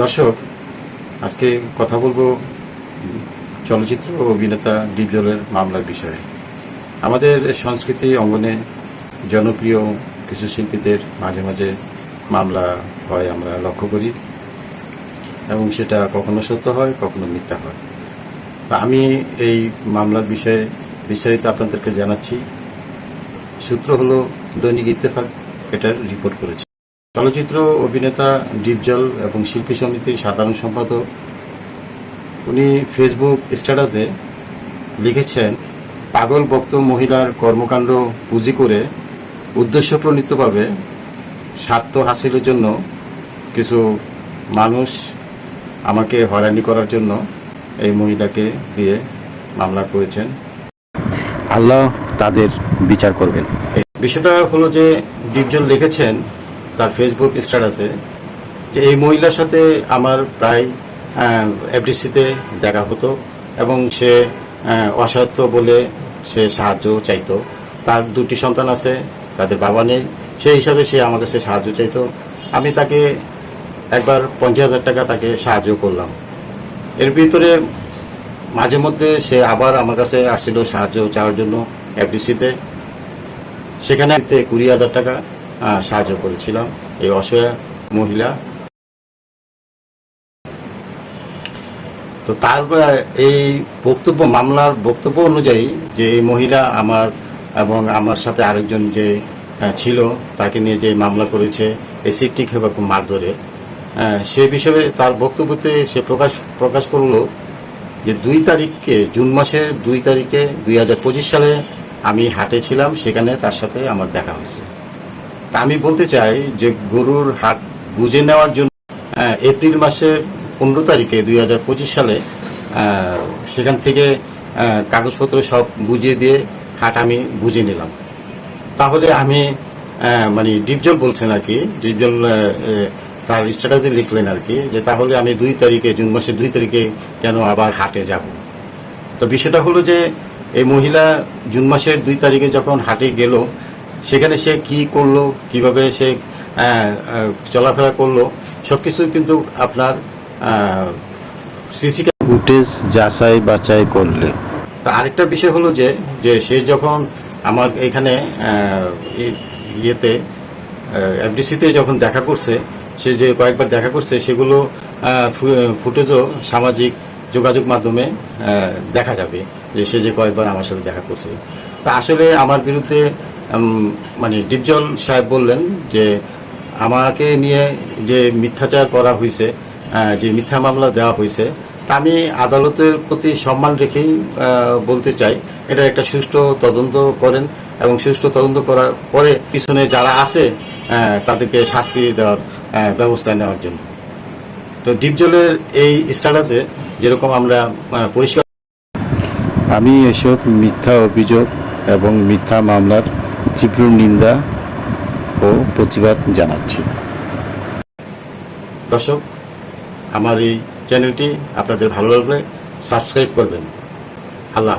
দর্শক, আজকে কথা বলবো চলচ্চিত্র অভিনেতা ডিপজলের মামলার বিষয়ে। আমাদের সংস্কৃতি অঙ্গনে জনপ্রিয় কিছু শিল্পীদের মাঝে মাঝে মামলা হয় আমরা লক্ষ্য করি, এবং সেটা কখনো সত্য হয়, কখনো মিথ্যা হয়। তা আমি এই মামলার বিষয়ে বিস্তারিত আপনাদেরকে জানাচ্ছি। সূত্র হলো দৈনিক ইত্তেফাক এটার রিপোর্ট করেছে। চলচ্চিত্র অভিনেতা ডিপজল এবং শিল্পী সমিতির সাধারণ সম্পাদক উনি ফেসবুক স্ট্যাটাসে লিখেছেন, পাগল ভক্ত মহিলার কর্মকাণ্ড পুঁজি করে উদ্দেশ্যপ্রণীতভাবে স্বার্থ হাসিলের জন্য কিছু মানুষ আমাকে হয়রানি করার জন্য এই মহিলাকে দিয়ে মামলা করেছেন। আল্লাহ তাদের বিচার করবেন। বিষয়টা হলো যে ডিপজল লিখেছেন তার ফেসবুক স্ট্যাটাসে যে এই মহিলার সাথে আমার প্রায় এফডিসিতে দেখা হতো, এবং সে অসহায়ত্ব বলে সে সাহায্য চাইতো। তার দুটি সন্তান আছে, তাদের বাবা নেই, সেই হিসাবে সে আমার কাছে সাহায্য চাইতো। আমি তাকে একবার 50,000 টাকা তাকে সাহায্য করলাম। এর ভিতরে মাঝে মধ্যে সে আবার আমার কাছে আসছিল সাহায্য চাওয়ার জন্য এফডিসিতে। সেখানে 20,000 টাকা সাহায্য করেছিলাম এই অসহায় মহিলা। তো তার এই বক্তব্য, মামলার বক্তব্য অনুযায়ী যে এই মহিলা আমার এবং আমার সাথে আরেকজন যে ছিল তাকে নিয়ে যে মামলা করেছে এসিটিক এবং মারধরে, সে বিষয়ে তার বক্তব্যতে সে প্রকাশ করলো যে 2 তারিখে, জুন মাসের 2 তারিখে 2025 সালে আমি হাটে ছিলাম, সেখানে তার সাথে আমার দেখা হয়েছে। তা আমি বলতে চাই যে গরুর হাট বুঝে নেওয়ার জন্য এপ্রিল মাসের 15 তারিখে 2025 সালে সেখান থেকে কাগজপত্র সব বুঝিয়ে দিয়ে হাট আমি বুঝে নিলাম। তাহলে আমি মানে ডিপজল বলছেন আর কি, ডিপজল তার স্ট্যাটাসে লিখলেন আর কি, যে তাহলে আমি 2 তারিখে, জুন মাসের 2 তারিখে কেন আবার হাটে যাব। তো বিষয়টা হলো যে এই মহিলা জুন মাসের 2 তারিখে যখন হাটে গেল, সেখানে সে কি করলো, কিভাবে সে চলাফেরা করলো, সবকিছু কিন্তু আপনার সিসি ফুটেজ যাচাই বাছাই করলে। তা আরেকটা বিষয় হলো যে সে যখন আমার এখানে ইয়েতে এফডিসিতে যখন দেখা করছে, সে যে কয়েকবার দেখা করছে, সেগুলো ফুটেজও সামাজিক যোগাযোগ মাধ্যমে দেখা যাবে যে সে যে কয়েকবার আমার সাথে দেখা করছে। তা আসলে আমার বিরুদ্ধে মানে ডিপজল সাহেব বললেন যে আমাকে নিয়ে যে মিথ্যাচার করা হয়েছে, যে মিথ্যা মামলা দেওয়া হয়েছে, তা আমি আদালতের প্রতি সম্মান রেখেই বলতে চাই, এটা একটা সুষ্ঠু তদন্ত করেন, এবং সুষ্ঠু তদন্ত করার পরে পিছনে যারা আছে তাদেরকে শাস্তি দেওয়ার ব্যবস্থা নেওয়ার জন্য। তো ডিপজলের এই স্ট্যাটাসে যেরকম আমরা পরিষ্কার, আমি এসব মিথ্যা অভিযোগ এবং মিথ্যা মামলার তীব্র নিন্দা ও প্রতিবাদ জানাচ্ছি। দর্শক, আমার এই চ্যানেলটি আপনাদের ভালো লাগলে সাবস্ক্রাইব করবেন। আল্লাহ।